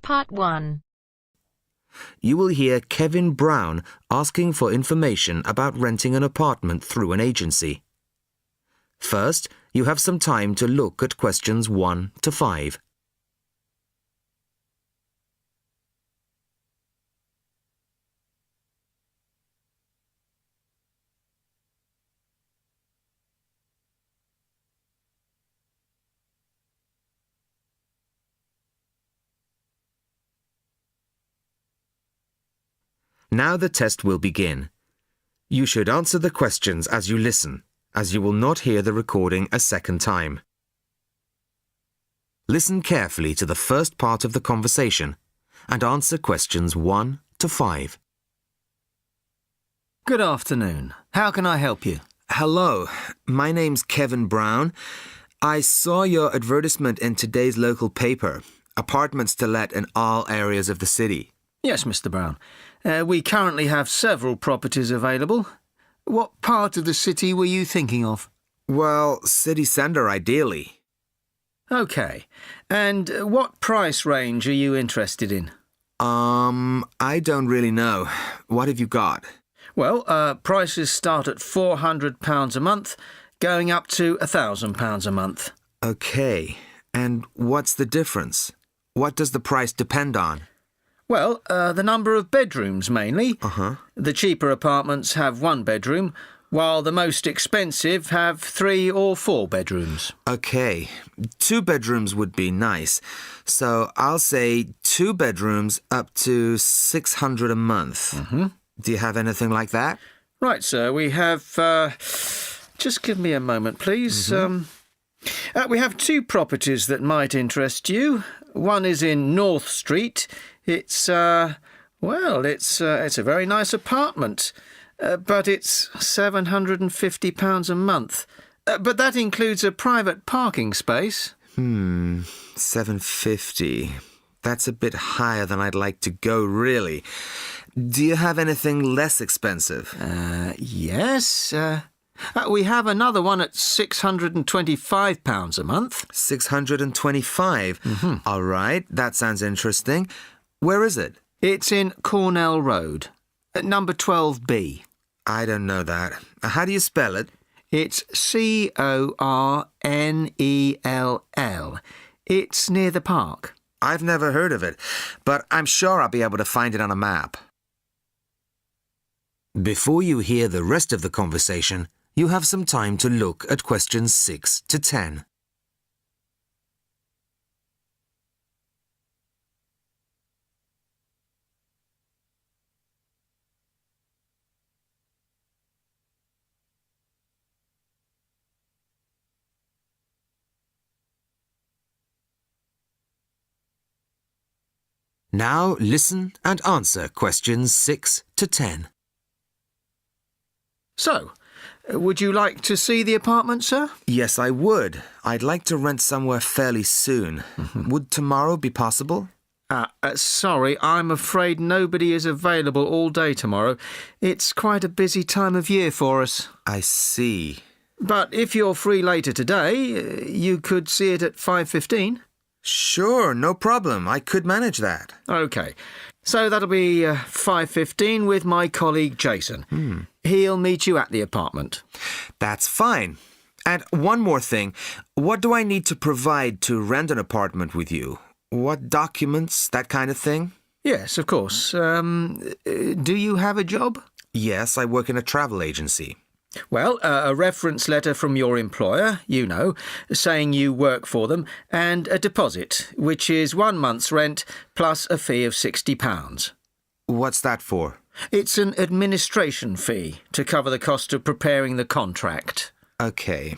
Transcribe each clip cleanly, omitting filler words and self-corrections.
Part 1. You will hear Kevin Brown asking for information about renting an apartment through an agency. First, you have some time to look at questions 1 to 5. Now the test will begin. You should answer the questions as you listen, as you will not hear the recording a second time. Listen carefully to the first part of the conversation and answer questions 1 to 5. Good afternoon. How can I help you? Hello, my name's Kevin Brown. I saw your advertisement in today's local paper, apartments to let in all areas of the city. Yes, Mr. Brown. We currently have several properties available. What part of the city were you thinking of? Well, city centre ideally. OK. And what price range are you interested in? I don't really know. What have you got? Well, prices start at £400 a month, going up to £1,000 a month. OK. And what's the difference? What does the price depend on? Well, the number of bedrooms mainly. Uh-huh. The cheaper apartments have 1 bedroom, while the most expensive have 3 or 4 bedrooms. OK. 2 bedrooms would be nice. So I'll say 2 bedrooms up to $600 a month. Mm-hmm. Do you have anything like that? Right, sir. We have... just give me a moment, please. We have 2 properties that might interest you. One is in North Street. It's a very nice apartment, but it's £750 a month. But that includes a private parking space. $750. That's a bit higher than I'd like to go, really. Do you have anything less expensive? Yes. We have another one at £625 a month. $625? All right, that sounds interesting. Where is it? It's in Cornell Road, at number 12B. I don't know that. How do you spell it? It's Cornell. It's near the park. I've never heard of it, but I'm sure I'll be able to find it on a map. Before you hear the rest of the conversation, you have some time to look at questions 6 to 10. Now listen and answer questions 6 to 10. So, would you like to see the apartment, sir? Yes, I would. I'd like to rent somewhere fairly soon. Would tomorrow be possible? Sorry, I'm afraid nobody is available all day tomorrow. It's quite a busy time of year for us. I see. But if you're free later today, you could see it at 5:15. Sure, no problem. I could manage that. OK. So that'll be 5:15 with my colleague Jason. He'll meet you at the apartment. That's fine. And one more thing. What do I need to provide to rent an apartment with you? What documents, that kind of thing? Yes, of course. Do you have a job? Yes, I work in a travel agency. Well, a reference letter from your employer, you know, saying you work for them, and a deposit, which is 1 month's rent plus a fee of £60. What's that for? It's an administration fee to cover the cost of preparing the contract. OK.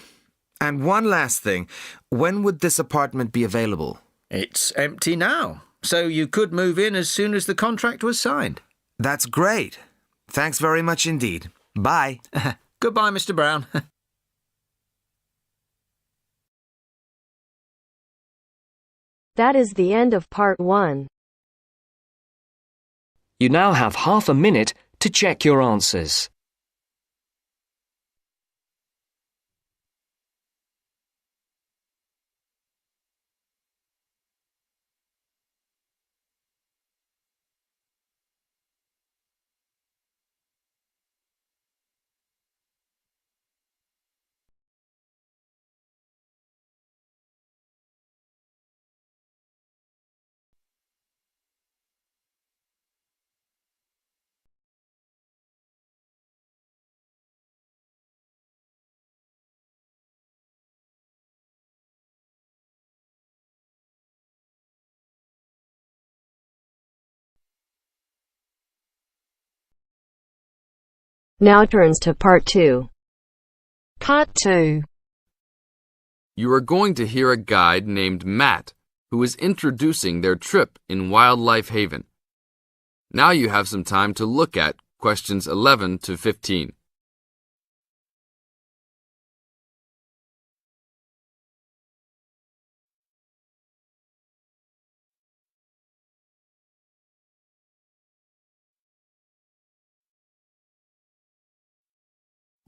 And one last thing. When would this apartment be available? It's empty now, so you could move in as soon as the contract was signed. That's great. Thanks very much indeed. Bye. Goodbye, Mr. Brown. That is the end of part 1. You now have half a minute to check your answers. Now turns to Part 2. Part 2. You are going to hear a guide named Matt who is introducing their trip in Wildlife Haven. Now you have some time to look at questions 11 to 15.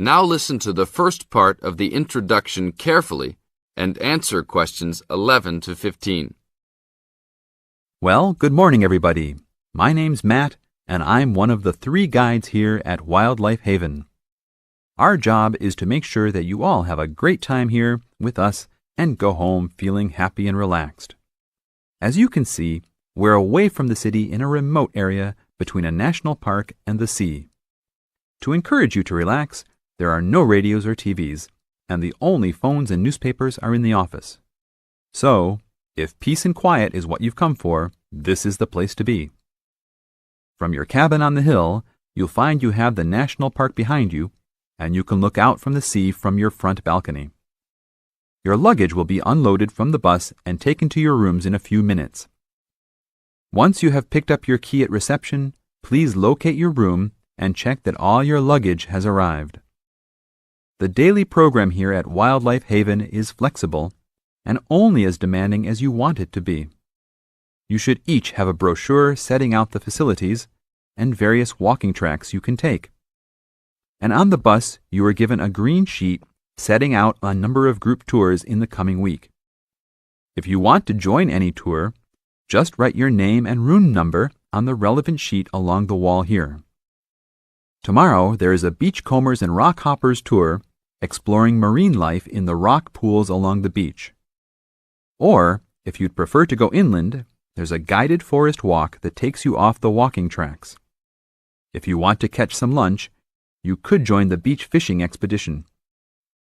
Now listen to the first part of the introduction carefully and answer questions 11 to 15. Well, good morning, everybody. My name's Matt, and I'm one of the 3 guides here at Wildlife Haven. Our job is to make sure that you all have a great time here with us and go home feeling happy and relaxed. As you can see, we're away from the city in a remote area between a national park and the sea. To encourage you to relax, there are no radios or TVs, and the only phones and newspapers are in the office. So, if peace and quiet is what you've come for, this is the place to be. From your cabin on the hill, you'll find you have the national park behind you, and you can look out from the sea from your front balcony. Your luggage will be unloaded from the bus and taken to your rooms in a few minutes. Once you have picked up your key at reception, please locate your room and check that all your luggage has arrived. The daily program here at Wildlife Haven is flexible and only as demanding as you want it to be. You should each have a brochure setting out the facilities and various walking tracks you can take. And on the bus, you are given a green sheet setting out a number of group tours in the coming week. If you want to join any tour, just write your name and room number on the relevant sheet along the wall here. Tomorrow, there is a Beachcombers and Rock Hoppers tour exploring marine life in the rock pools along the beach. Or, if you'd prefer to go inland, there's a guided forest walk that takes you off the walking tracks. If you want to catch some lunch, you could join the beach fishing expedition.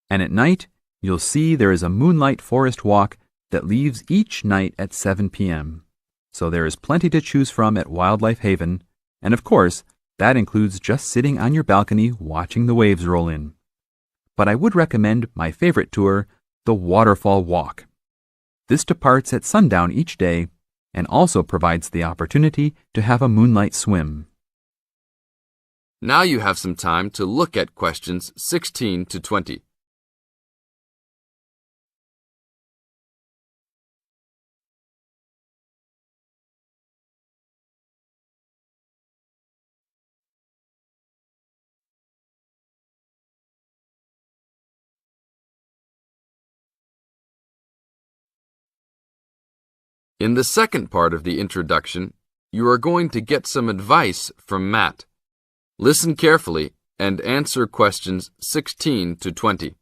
And at night, you'll see there is a moonlight forest walk that leaves each night at 7 p.m. So there is plenty to choose from at Wildlife Haven, and of course, that includes just sitting on your balcony watching the waves roll in. But I would recommend my favorite tour, the Waterfall Walk. This departs at sundown each day and also provides the opportunity to have a moonlight swim. Now you have some time to look at questions 16 to 20. In the second part of the introduction, you are going to get some advice from Matt. Listen carefully and answer questions 16 to 20.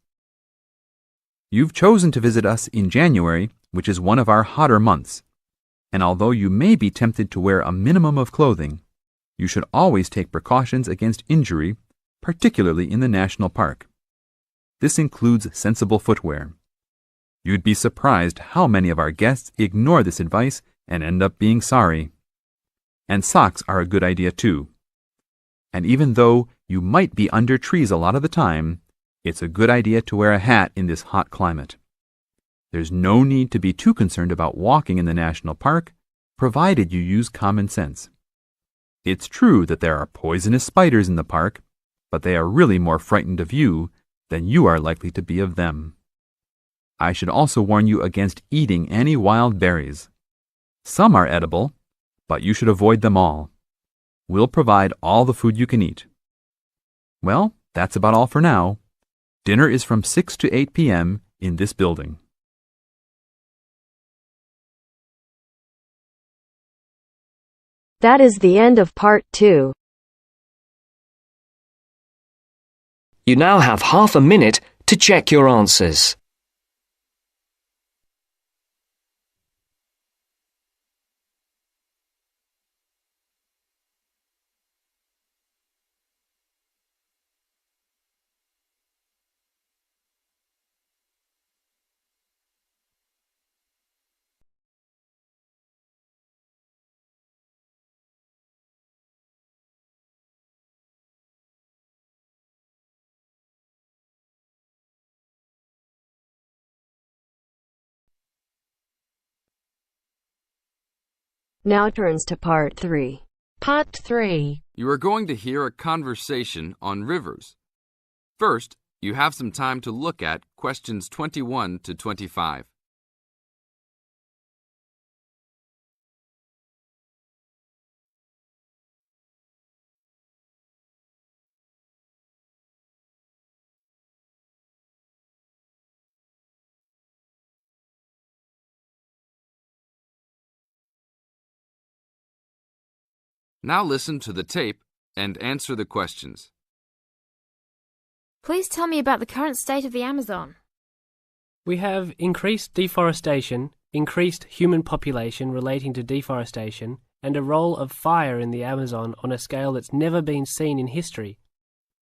You've chosen to visit us in January, which is one of our hotter months. And although you may be tempted to wear a minimum of clothing, you should always take precautions against injury, particularly in the national park. This includes sensible footwear. You'd be surprised how many of our guests ignore this advice and end up being sorry. And socks are a good idea too. And even though you might be under trees a lot of the time, it's a good idea to wear a hat in this hot climate. There's no need to be too concerned about walking in the national park, provided you use common sense. It's true that there are poisonous spiders in the park, but they are really more frightened of you than you are likely to be of them. I should also warn you against eating any wild berries. Some are edible, but you should avoid them all. We'll provide all the food you can eat. Well, that's about all for now. Dinner is from 6 to 8 p.m. in this building. That is the end of Part 2. You now have half a minute to check your answers. Now turns to part 3. Part 3. You are going to hear a conversation on rivers. First, you have some time to look at questions 21 to 25. Now listen to the tape and answer the questions. Please tell me about the current state of the Amazon. We have increased deforestation, increased human population relating to deforestation, and a role of fire in the Amazon on a scale that's never been seen in history.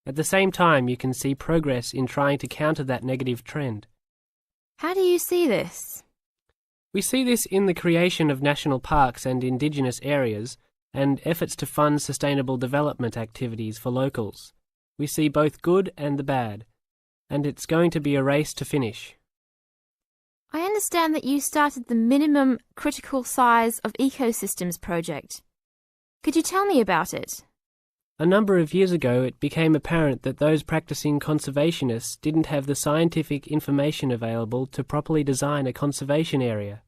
At the same time, you can see progress in trying to counter that negative trend. How do you see this? We see this in the creation of national parks and indigenous areas, and efforts to fund sustainable development activities for locals. We see both good and the bad, and it's going to be a race to finish. I understand that you started the Minimum Critical Size of Ecosystems project. Could you tell me about it? A number of years ago, it became apparent that those practicing conservationists didn't have the scientific information available to properly design a conservation area.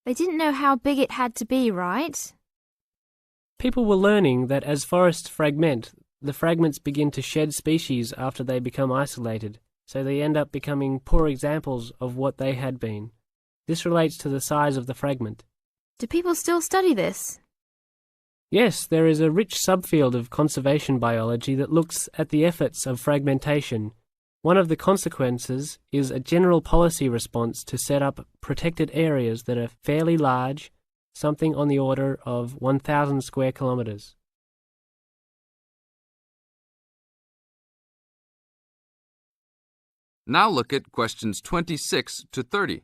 They didn't know how big it had to be, right? People were learning that as forests fragment, the fragments begin to shed species after they become isolated, so they end up becoming poor examples of what they had been. This relates to the size of the fragment. Do people still study this? Yes, there is a rich subfield of conservation biology that looks at the efforts of fragmentation. One of the consequences is a general policy response to set up protected areas that are fairly large, something on the order of 1,000 square kilometres. Now look at questions 26 to 30.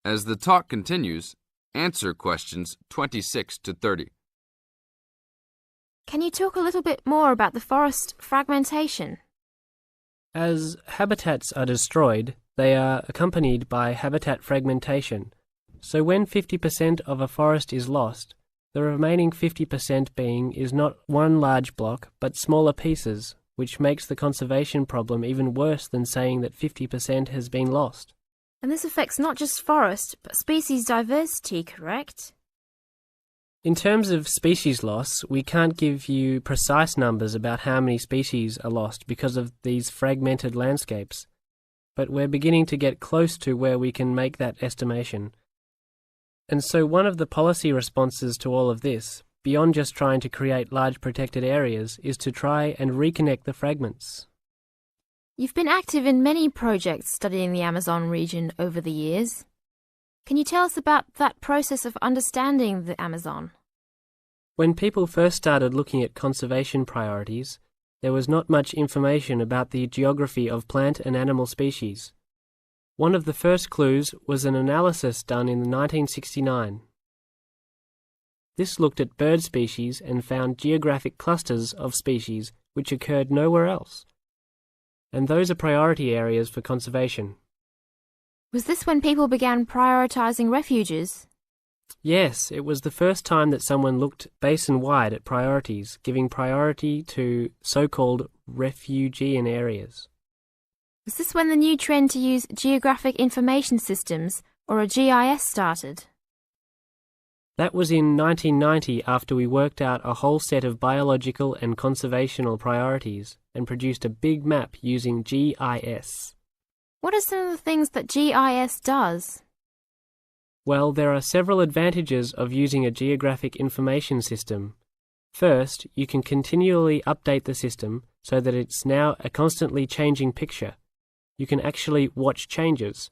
As the talk continues, answer questions 26 to 30. Can you talk a little bit more about the forest fragmentation? As habitats are destroyed, they are accompanied by habitat fragmentation. So when 50% of a forest is lost, the remaining 50% being is not one large block, but smaller pieces, which makes the conservation problem even worse than saying that 50% has been lost. And this affects not just forest, but species diversity, correct? In terms of species loss, we can't give you precise numbers about how many species are lost because of these fragmented landscapes, but we're beginning to get close to where we can make that estimation. And so one of the policy responses to all of this, beyond just trying to create large protected areas, is to try and reconnect the fragments. You've been active in many projects studying the Amazon region over the years. Can you tell us about that process of understanding the Amazon? When people first started looking at conservation priorities, there was not much information about the geography of plant and animal species. One of the first clues was an analysis done in 1969. This looked at bird species and found geographic clusters of species which occurred nowhere else. And those are priority areas for conservation. Was this when people began prioritising refuges? Yes, it was the first time that someone looked basin-wide at priorities, giving priority to so-called refugean areas. Was this when the new trend to use Geographic Information Systems, or a GIS, started? That was in 1990 after we worked out a whole set of biological and conservational priorities and produced a big map using GIS. What are some of the things that GIS does? Well, there are several advantages of using a geographic information system. First, you can continually update the system so that it's now a constantly changing picture. You can actually watch changes.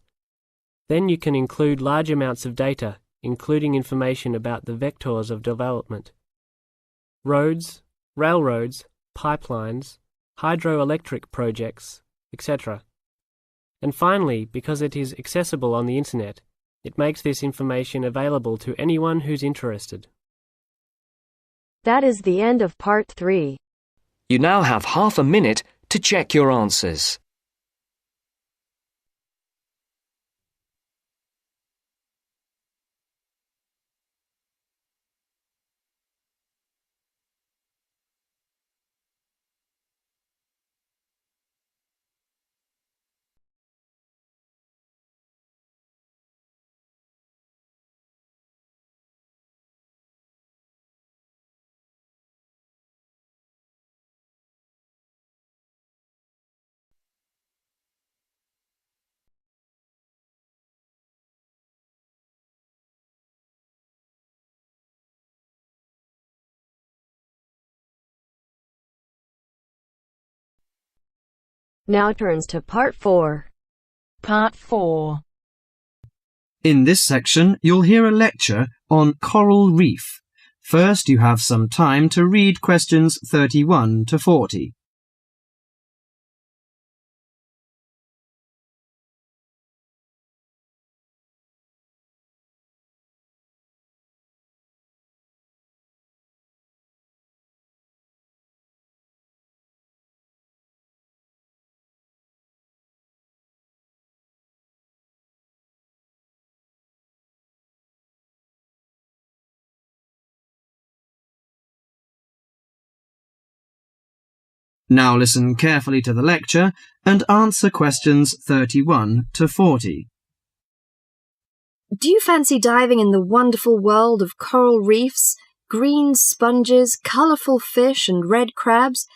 Then you can include large amounts of data, including information about the vectors of development, roads, railroads, pipelines, hydroelectric projects, etc. And finally, because it is accessible on the Internet, it makes this information available to anyone who's interested. That is the end of part 3. You now have half a minute to check your answers. Now turns to part 4. Part 4. In this section, you'll hear a lecture on coral reef. First, you have some time to read questions 31 to 40. Now listen carefully to the lecture and answer questions 31 to 40. Do you fancy diving in the wonderful world of coral reefs, green sponges, colourful fish and red crabs?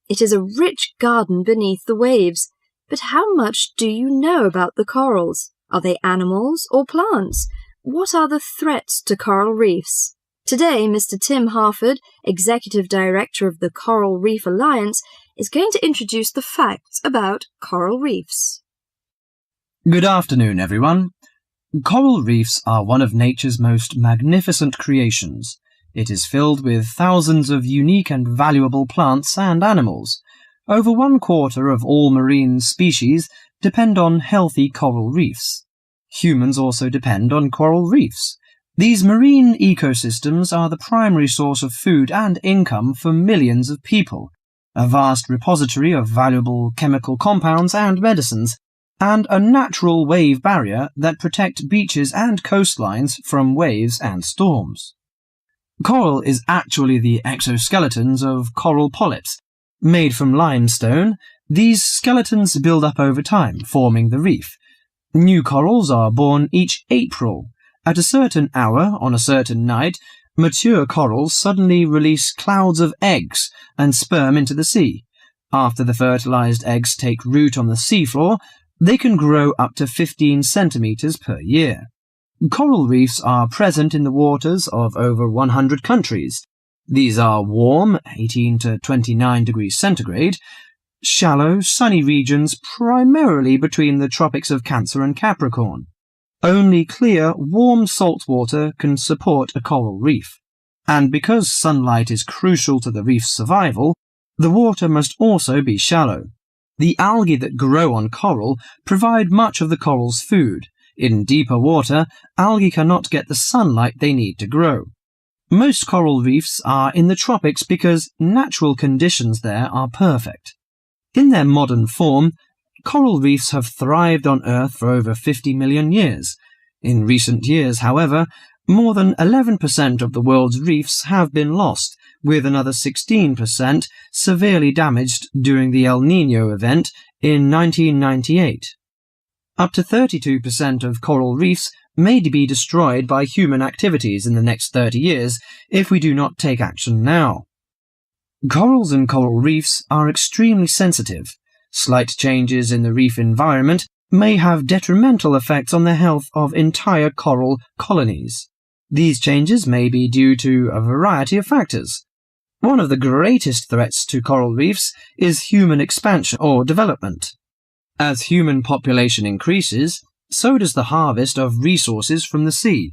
It is a rich garden beneath the waves. But how much do you know about the corals? Are they animals or plants? What are the threats to coral reefs? Today, Mr. Tim Harford, Executive Director of the Coral Reef Alliance, is going to introduce the facts about coral reefs. Good afternoon, everyone. Coral reefs are one of nature's most magnificent creations. It is filled with thousands of unique and valuable plants and animals. Over 1/4 of all marine species depend on healthy coral reefs. Humans also depend on coral reefs. These marine ecosystems are the primary source of food and income for millions of people, a vast repository of valuable chemical compounds and medicines, and a natural wave barrier that protect beaches and coastlines from waves and storms. Coral is actually the exoskeletons of coral polyps. Made from limestone, these skeletons build up over time, forming the reef. New corals are born each April. At a certain hour, on a certain night, mature corals suddenly release clouds of eggs and sperm into the sea. After the fertilized eggs take root on the seafloor, they can grow up to 15 centimeters per year. Coral reefs are present in the waters of over 100 countries. These are warm, 18 to 29 degrees centigrade, shallow, sunny regions primarily between the tropics of Cancer and Capricorn. Only clear, warm salt water can support a coral reef. And because sunlight is crucial to the reef's survival, the water must also be shallow. The algae that grow on coral provide much of the coral's food. In deeper water, algae cannot get the sunlight they need to grow. Most coral reefs are in the tropics because natural conditions there are perfect. In their modern form, coral reefs have thrived on Earth for over 50 million years. In recent years, however, more than 11% of the world's reefs have been lost, with another 16% severely damaged during the El Niño event in 1998. Up to 32% of coral reefs may be destroyed by human activities in the next 30 years if we do not take action now. Corals and coral reefs are extremely sensitive. Slight changes in the reef environment may have detrimental effects on the health of entire coral colonies. These changes may be due to a variety of factors. One of the greatest threats to coral reefs is human expansion or development. As human population increases, so does the harvest of resources from the sea.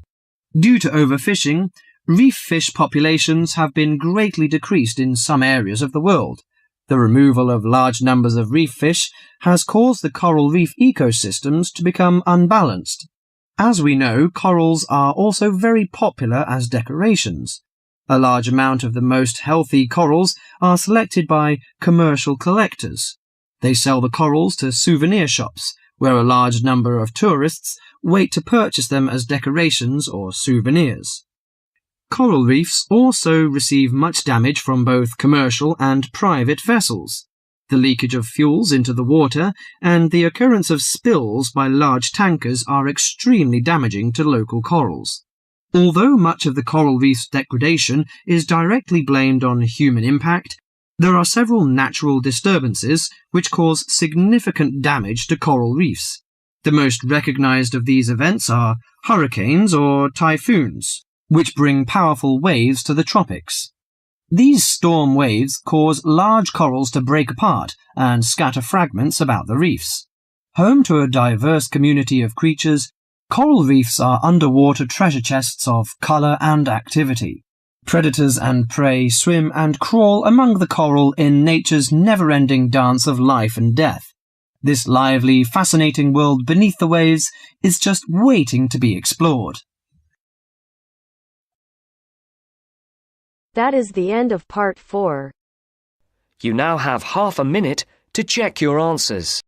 Due to overfishing, Reef fish populations have been greatly decreased in some areas of the world. The removal of large numbers of reef fish has caused the coral reef ecosystems to become unbalanced. As we know, corals are also very popular as decorations. A large amount of the most healthy corals are selected by commercial collectors. They sell the corals to souvenir shops, where a large number of tourists wait to purchase them as decorations or souvenirs. Coral reefs also receive much damage from both commercial and private vessels. The leakage of fuels into the water and the occurrence of spills by large tankers are extremely damaging to local corals. Although much of the coral reef's degradation is directly blamed on human impact, there are several natural disturbances which cause significant damage to coral reefs. The most recognized of these events are hurricanes or typhoons, which bring powerful waves to the tropics. These storm waves cause large corals to break apart and scatter fragments about the reefs. Home to a diverse community of creatures, coral reefs are underwater treasure chests of colour and activity. Predators and prey swim and crawl among the coral in nature's never-ending dance of life and death. This lively, fascinating world beneath the waves is just waiting to be explored. That is the end of part 4. You now have half a minute to check your answers.